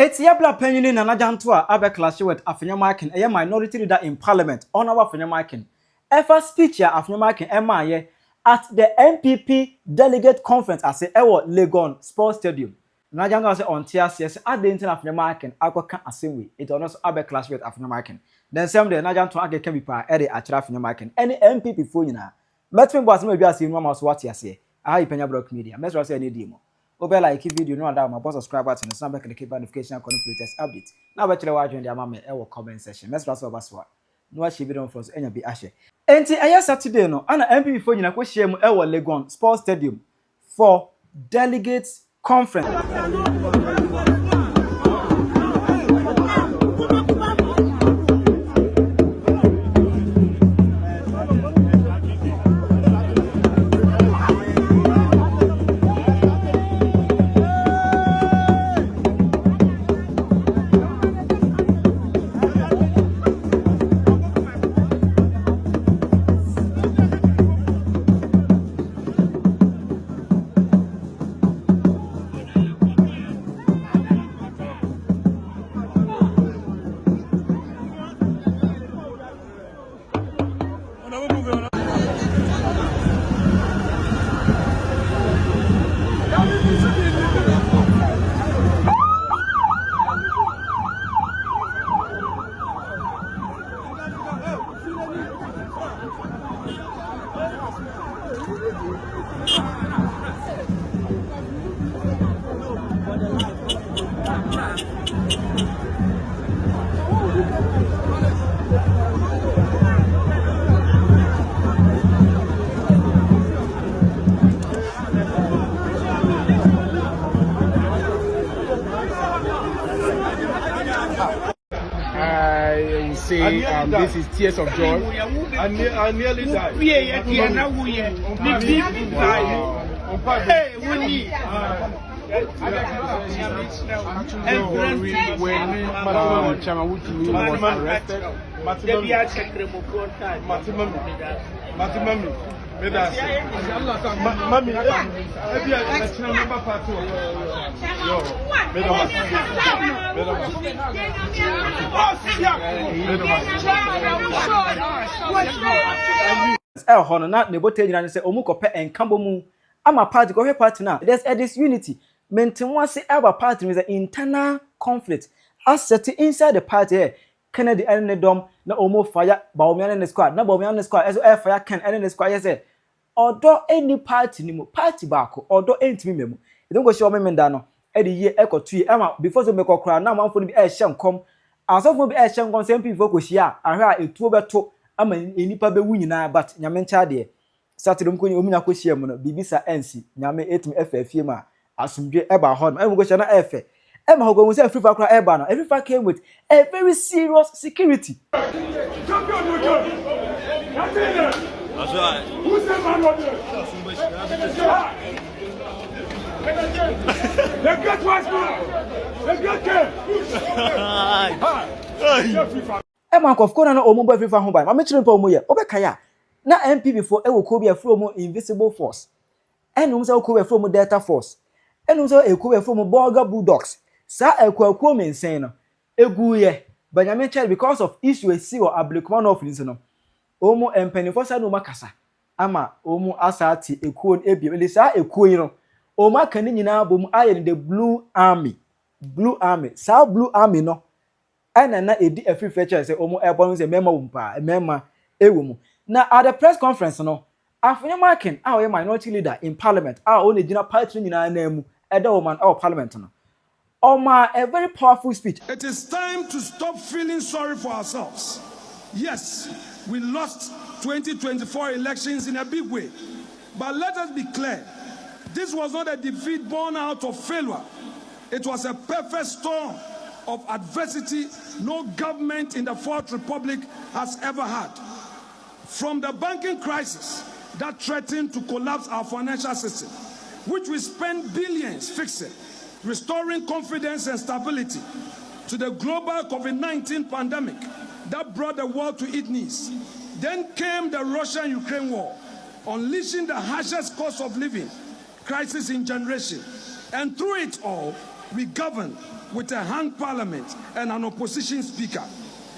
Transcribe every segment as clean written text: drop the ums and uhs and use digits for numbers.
It's Yabla Penyah and Jantuah abe clash with Afenyo Markin, a minority leader in parliament, Honorable Afenyo Markin. Ever speech ya Afenyo Markin MIA at the NPP delegate conference as a Legon Sports Stadium. Najantuah say on TRCS at the internet Afenyo Markin, Akoka Assembly. It also abe clash with Afenyo Markin. Then some day Najantuah can be par Eddie at Afenyo Markin. Any NPP for you now. Metfin was maybe as in one was what you say. I Penyah Block Media. Metro say any demo. Obe like video no that my boss subscribe button and snap back the keep notification and latest update. Now bet you watch the amame e comment section. Let's pass over so. No watch video for us enya bi ahye. Enti aye Saturday no ana MPP for nyina ko hye mu e wo Legon Sports Stadium for Delegates Conference. This is tears of joy. I nearly died. Hono na nebote nyina say omukope enkambo mu ama party go party now there's a disunity maintain one say our party is an internal conflict as set inside the party here Kennedy and dom na omo fire Bawumia and squad na Bawumia and squad as fire can and squad say odo any party ni mo party baako odo entimi memu e don go show me menda no e de ye ekotu e ama before so make okra na manfo ni bi e hye nkom asofo bi e hye nkom say mp fo ko hia ahwa etuo beto ama enipa be wu nyina but nyame ncha de Saturday mko ni omunya ko hia mu no bibisa ensi nyame etum afafie ma asumdwe e ba ho no e go hia na efe e ma ho go say afrifa kra e ba no afrifa came with a very serious security. That's right. Who's the man on there? Let's get what's going. Let's get Eman of course na omo bo afifa ho ban ma me kire pa omo ye obekaya na MPP for e wo ko bia from invisible force enum se wo ko bia from delta force enum se e ko bia from burger bulldogs sa ekwakuo mensen no egu ye banyame child because of issue esi or ablikman of linse no omo empenifo sa no makasa ama omo asati ekuo ebie le sa ekuo yi no omo aka ni nyina bom aye the blue army sa blue army no na edi every feature say omo airborne say mema wumpa mema ewumu na at the press conference no Afenyo Markin a minority leader in parliament a o na party nyina na mu eda woman our parliament no a very powerful speech. It is time to stop feeling sorry for ourselves. Yes, we lost 2024 elections in a big way, but let us be clear, this was not a defeat born out of failure. It was a perfect storm of adversity no government in the Fourth Republic has ever had. From the banking crisis that threatened to collapse our financial system, which we spent billions fixing, restoring confidence and stability, to the global COVID-19 pandemic that brought the world to its knees. Then came the Russia-Ukraine war, unleashing the harshest cost of living crisis in generation. And through it all, we governed with a hung parliament and an opposition speaker.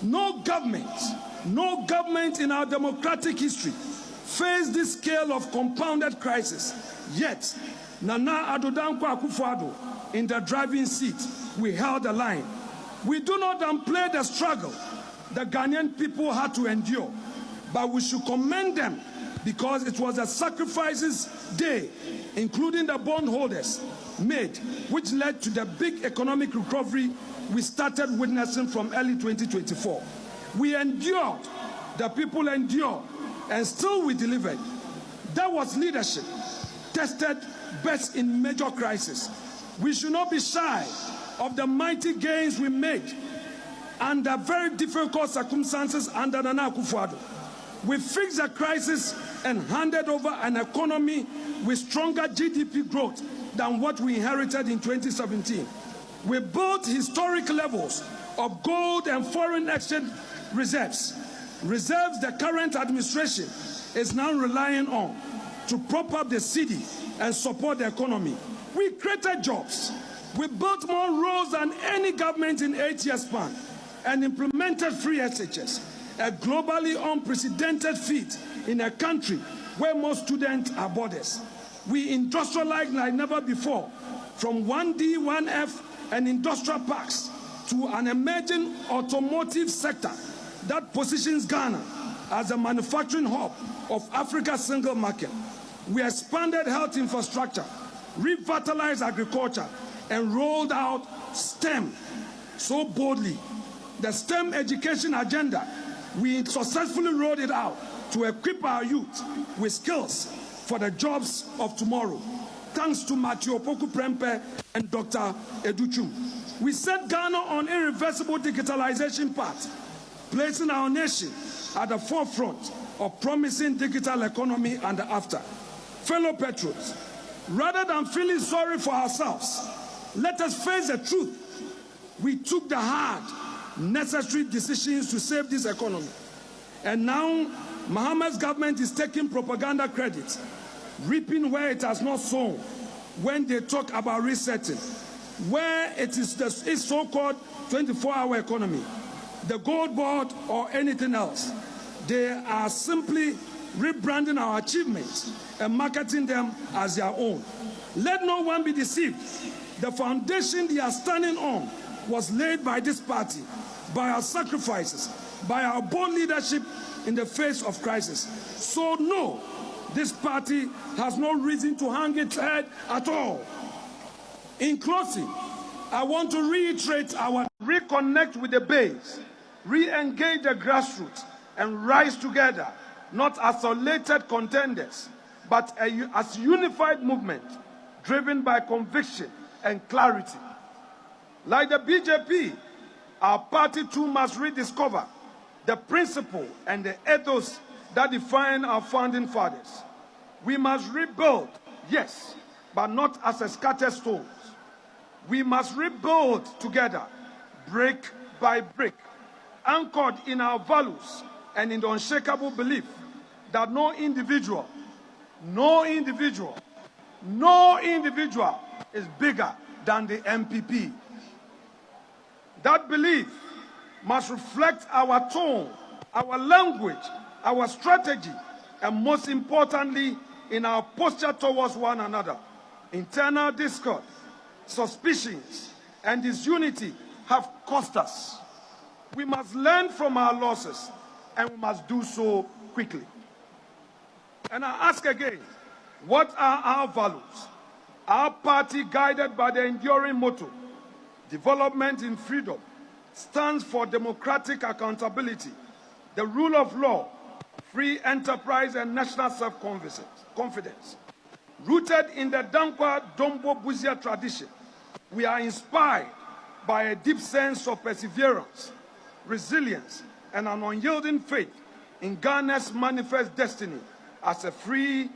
No government in our democratic history faced this scale of compounded crisis. Yet, Nana Addo Dankwa Akufo-Addo in the driving seat, we held the line. We do not downplay the struggle the Ghanaian people had to endure, but we should commend them because it was a sacrifices day, including the bondholders, made, which led to the big economic recovery we started witnessing from early 2024. We endured, the people endured, and still we delivered. That was leadership, tested best in major crisis. We should not be shy of the mighty gains we made under very difficult circumstances under Nana Akufo-Addo. We fixed the crisis and handed over an economy with stronger GDP growth than what we inherited in 2017. We built historic levels of gold and foreign exchange reserves the current administration is now relying on to prop up the city and support the economy. We created jobs. We built more roads than any government in 8 years span and implemented free SHS, a globally unprecedented feat in a country where most students are boarders. We industrialized like never before, from 1D, 1F and industrial parks to an emerging automotive sector that positions Ghana as a manufacturing hub of Africa's single market. We expanded health infrastructure, revitalized agriculture, and rolled out STEM so boldly. The STEM education agenda, we successfully rolled it out to equip our youth with skills for the jobs of tomorrow. Thanks to Matthew Opoku Prempeh and Dr. Educhum. We set Ghana on irreversible digitalization path, placing our nation at the forefront of promising digital economy and after. Fellow patriots, rather than feeling sorry for ourselves, let us face the truth. We took the hard, necessary decisions to save this economy. And now, Mohammed's government is taking propaganda credit, reaping where it has not sown when they talk about resetting, where it is its so-called 24-hour economy, the gold board or anything else. They are simply rebranding our achievements and marketing them as their own. Let no one be deceived. The foundation they are standing on was laid by this party, by our sacrifices, by our bold leadership in the face of crisis. So no, this party has no reason to hang its head at all. In closing, I want to reiterate our reconnect with the base, re-engage the grassroots, and rise together, not as isolated contenders, but as unified movement driven by conviction and clarity. Like the BJP, our party too must rediscover the principle and the ethos that define our founding fathers. We must rebuild, yes, but not as a scattered stones. We must rebuild together, brick by brick, anchored in our values and in the unshakable belief that no individual is bigger than the NPP. That belief must reflect our tone, our language, our strategy, and most importantly, in our posture towards one another. Internal discord, suspicions, and disunity have cost us. We must learn from our losses, and we must do so quickly. And I ask again, what are our values? Our party, guided by the enduring motto, development in freedom, stands for democratic accountability, the rule of law, free enterprise, and national self-confidence. Rooted in the Dankwa Dombo Buzia tradition, we are inspired by a deep sense of perseverance, resilience, and an unyielding faith in Ghana's manifest destiny as a free,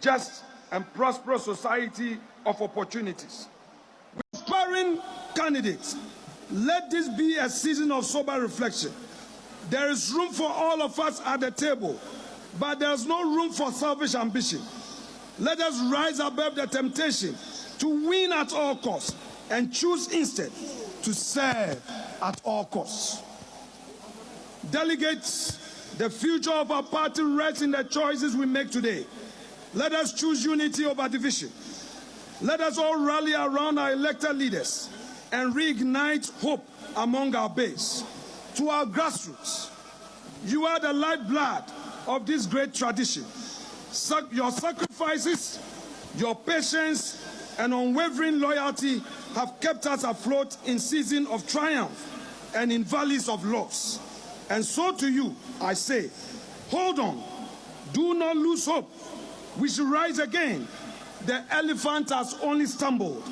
just, and prosperous society of opportunities. With aspiring candidates, let this be a season of sober reflection. There is room for all of us at the table, but there is no room for selfish ambition. Let us rise above the temptation to win at all costs and choose instead to serve at all costs. Delegates, the future of our party rests in the choices we make today. Let us choose unity over division. Let us all rally around our elected leaders and reignite hope among our base. To our grassroots, you are the lifeblood of this great tradition. Your sacrifices, your patience, and unwavering loyalty have kept us afloat in seasons of triumph and in valleys of loss. And so to you, I say, hold on, do not lose hope. We shall rise again. The elephant has only stumbled.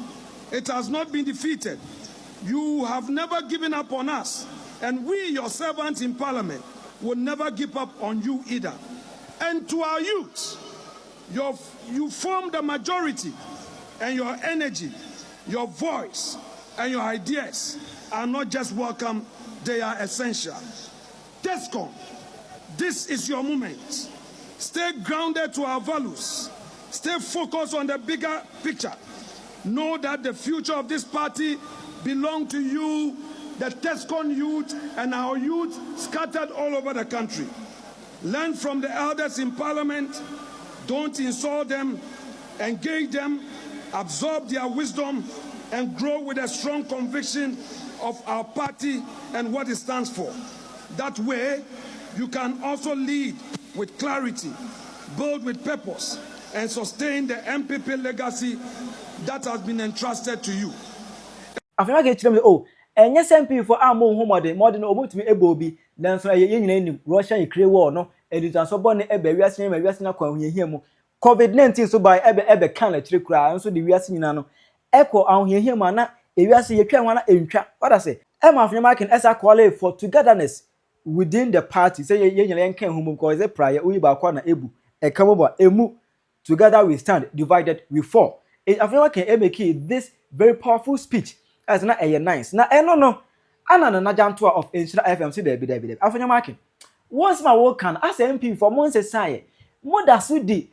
It has not been defeated. You have never given up on us, and we, your servants in Parliament, will never give up on you either. And to our youth, you form the majority, and your energy, your voice, and your ideas are not just welcome, they are essential. TESCOM, this is your moment. Stay grounded to our values. Stay focused on the bigger picture. Know that the future of this party belongs to you, the TESCOM youth, and our youth scattered all over the country. Learn from the elders in Parliament. Don't insult them. Engage them. Absorb their wisdom and grow with a strong conviction of our party and what it stands for. That way, you can also lead with clarity, build with purpose, and sustain the NPP legacy that has been entrusted to you. Afenyo Markin tell me, oh, and yes, MP for our more modern or to me a bobby, then so a Russia, Ukraine war, no, and it was so born a baby, as name, as when you hear COVID-19 so by ever can a trick cry, and so the Viasino echo on here, mana, if you see a can one in trap. What I say, Afenyo Markin as I call it for togetherness within the party. Say, you can whom cause a prior, we by corner ebu, a come over, a move. Together we stand, divided we fall. Afenyo Markin make this very powerful speech as not a nice. Now, no. Anna Jantuah of FMC Baby. Afenyo Markin. Once my work can as MP for months aside, Moda Sudi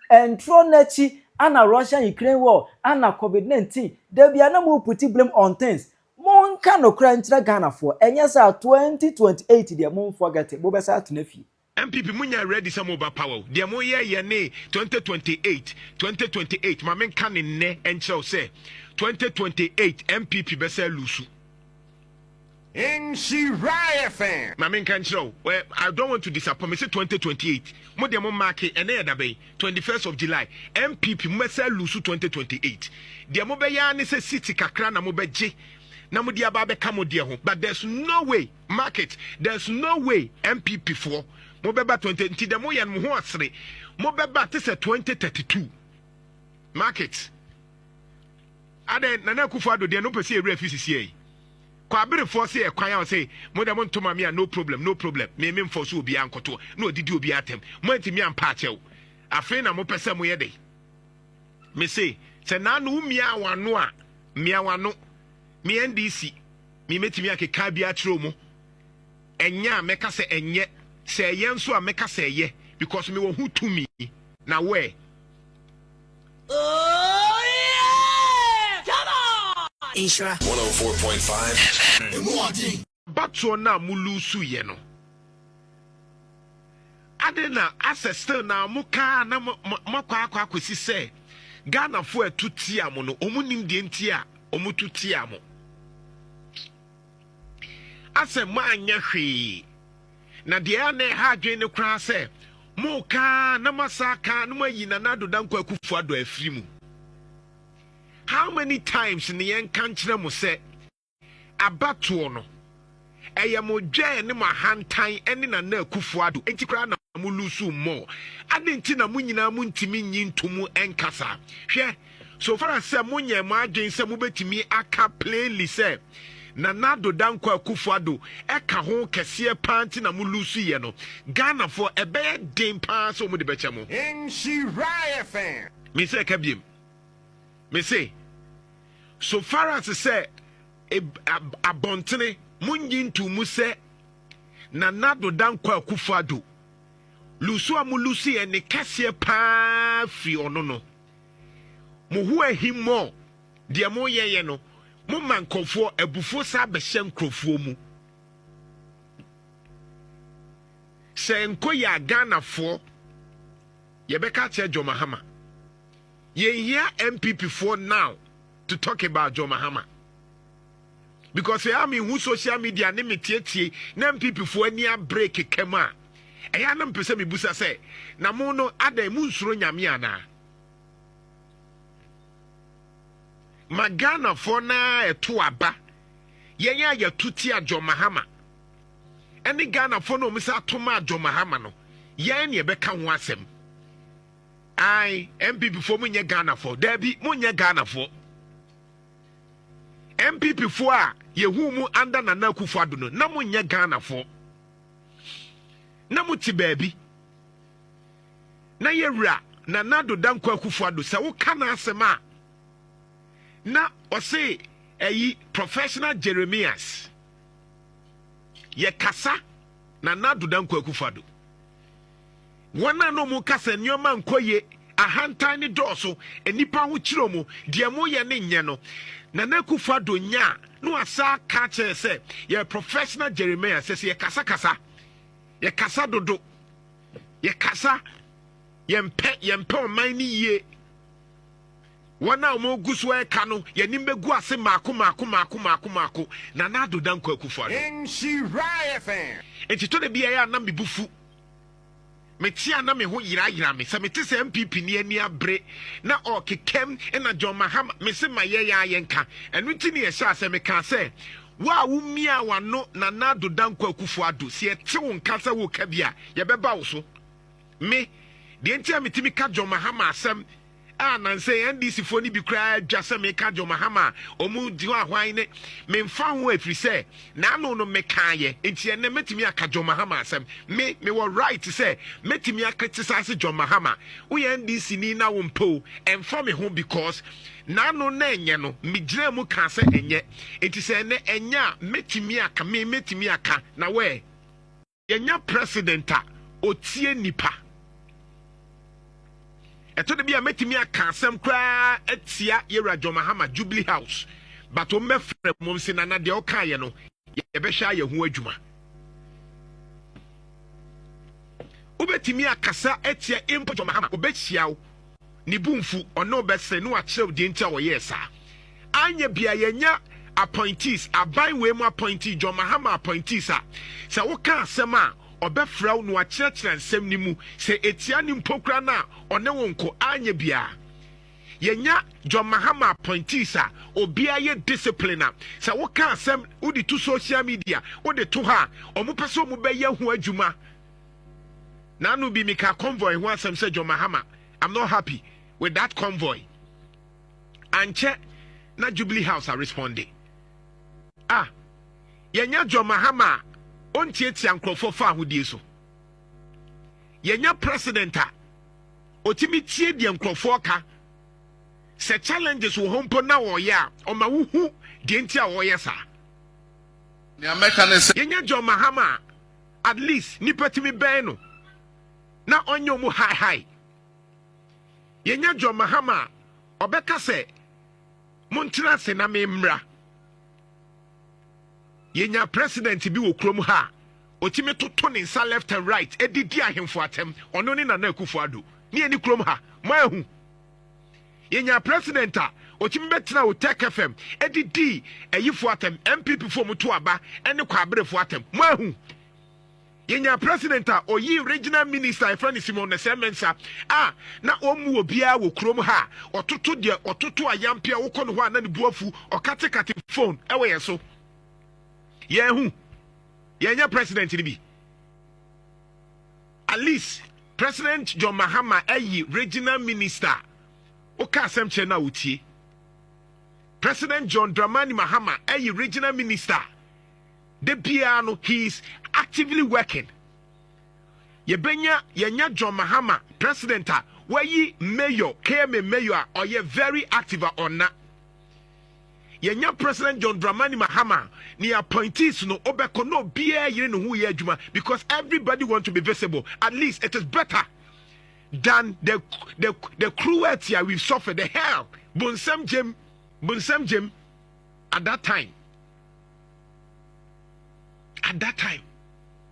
and Tronechi, Anna Russia Ukraine war, Anna COVID-19. There be no putting blame on things. Mon cano crunch Ghana for, and yes, 2028, dear moon forget it. Bobasa to nephew. MPP munya ready some mobile power. Dear mo ye ne 2028. My men can in ne and shall say 2028 MPP besa lusu. In she riot fan. My men can show. Well, I don't want to disappoint. Me say 2028. Mo dear mo market and other bay 21st of July. MPP besa lusu 2028. Dear mo be ya ne say city kakra na mo be je. Na mo dia ba be kamo dia ho. But there's no way market. There's no way MPP for. Mobeba 20 nti de mo yan mo ho asre mobeba te se 2032 market ade nana Akufo-Addo de no pese ewura fisisi yi kwa bere force e kwan ya say mo de mo ntoma me no problem me mfo obi ankoto na odidi obi atem mo antimi ampa achew afi na mo pese mo ye de me say se na no mia wano a mia wano me NDC me metimi akeka bia kiro mo enya meka se enye say yen so a make say ye because me won who to me now where oh yeah come on Isra 104.5 but so na mulusu ye no adena ase still na muka na makwa akwasi say Ghana fo atuti amo no omunim de nti a omututi amo ase ma anya hwe na dia na ha adwen ne kra se mo ka na masaka na mayi na nado danko Akufo-Addo afiri mu. How many times ne yen kan kire mo se abato no eye mo dwe ne mahantan ene na Akufo-Addo enti kra na mo lusu mo ade nti na mo nyina mo ntimi nyintomu enkasa hwe so far as se mo nye mo adwen se mo betimi aka plainly se na nado danko Akufo-Addo eka ho kese panti na mu lusu ye no Ghana for ebe den pa so mu de beche mo in she riot fan me say kabiem me say so far as say abontene munyintu mu se na nado danko Akufo-Addo lusu amu lusu ye ne kese pa fi ono no mo hu ahimo de mo ye no mo man nkofo ebufo sa behye nkrofo mu se nkoya Ghana fo ye beka che John Mahama ye here MPP for now to talk about John Mahama because I mean who social media ne metietie na MPP for any break kema eya na mpese me busa se na mo no adam mu nsuro nyame ana Magana for na eto aba yenya ya tuti a John Mahama eni Ghana for no misa atoma John Mahama no yen ne beka ho asem ai MPP for munye Ghana for debi munye Ghana for MPP for a yehu mu anda Nana Akufo-Addo no na munye Ghana for na muti baby na yewura Nana Dankwa Akufo-Addo se wo kana asem a na ose eyi professional Jeremias ye kasa Nana Dankwa Akufo-Addo wana no mu kasa nyoma nkoye ahantan ni doso enipa ho kiro mu de mo ye ne nye no Nana Akufo-Addo nya no asa ka che se ye professional Jeremias se ye kasa ye kasa dodo ye kasa ye mpe oman ni ye wana mo guso e ka no ye nimbegu ase maako Nana Dankwa Akufo-Addo enti to de bia ya na mebufu metia na me ho yira me se mete se MPP ni ani abre na o kekem na John Mahama me se maye ya yenka enu ti ne ye sha se me ka se wa wumia wano Nana Dankwa Akufo-Addo se ye te wo nka se wo ka bia ye beba wo so me de enti ametimi ka John Mahama asem na say NDC fo ni bi kra dwase me ka John Mahama omu di ho ahwan ne me mfa ho afiri se na no me kan ye enti ene metimi aka John Mahama asem me wo right say metimi criticize John Mahama wo NDC ni na wo mpo emfa me ho because na no na enye no me gire mu ka se enye enti se ene enya metimi aka na we yenya president a otie nipa eto de bia metimi aka asem kra etia yewura John Mahama Jubilee House but o mefre mom se na de o kan ye no ye be hwa ye ho adwuma obetimi akasa etia impo John Mahama obehia ni bumfu ono be se no a kire de ntia wo yesa anya bia yenya appointees aban we mu appointee John Mahama appointees a se wo kan asem a obefraw no akyerekere nsem ni mu se etia ni mpokra na one wonko anya bia yenya John Mahama appointees a obia ye discipline se wo ka asem udi to social media udi to ha omupese omubeye ho adwuma na no bi mika convoy ho asem se John Mahama I'm not happy with that convoy anche na Jubilee House are responding yenya John Mahama ontietia nkrofo fa ahodie so yenya president a otimi tie die nkrofo ka se challenges wo hompo na wo ya o ma wuhu de ntia wo yesa the Americans yenya John Mahama at least nipatimi ben no na onyo mu high yenya John Mahama obeka se montina se na memra yenya president bi wo krom ha otimi toto ne nsa left and right edidi ahemfo atem ono ne Nana Akufo-Addo ne eni krom ha mahu yenya president a otimi betina wo Tech FM edidi eyifo atem MPP fo muto aba ene kwa abrefo atem mahu yenya president a oyi regional minister efra ni Simon Nesemensa na omu obia wo krom ha ototo de ototo ayampia wo kono ho na ne buafu okatekate phone ewe yeso yehu yenya president ni bi at least President John Mahama ayi regional minister oka asem che na utie President John Dramani Mahama ayi regional minister the piano he is actively working yenya John Mahama president a wayi mayor KM mayor or ye very active on na yenya President John Dramani Mahama ni appointees no obeko no bia yire no hu ye adwuma because everybody want to be visible. At least it is better than the cruelty we've suffered, the hell. Bonsam Jem at that time.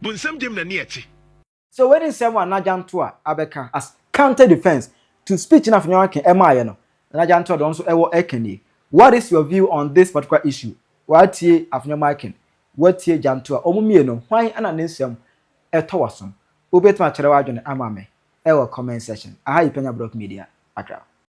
Bunsem jem na nieti. So when someone na Jantuah abeka as counter defense to speech in Afenyo Markin emaye no. Na Jantuah don so ewo ekeni. What is your view on this particular issue? What tie Afenyo Markin? What tie Jantuah? Omumie no hwan ana ne nsem eto wasom. Obetima kyerɛ wadwene ama me. Ewo comment section. Aha Penyah Media. Accra.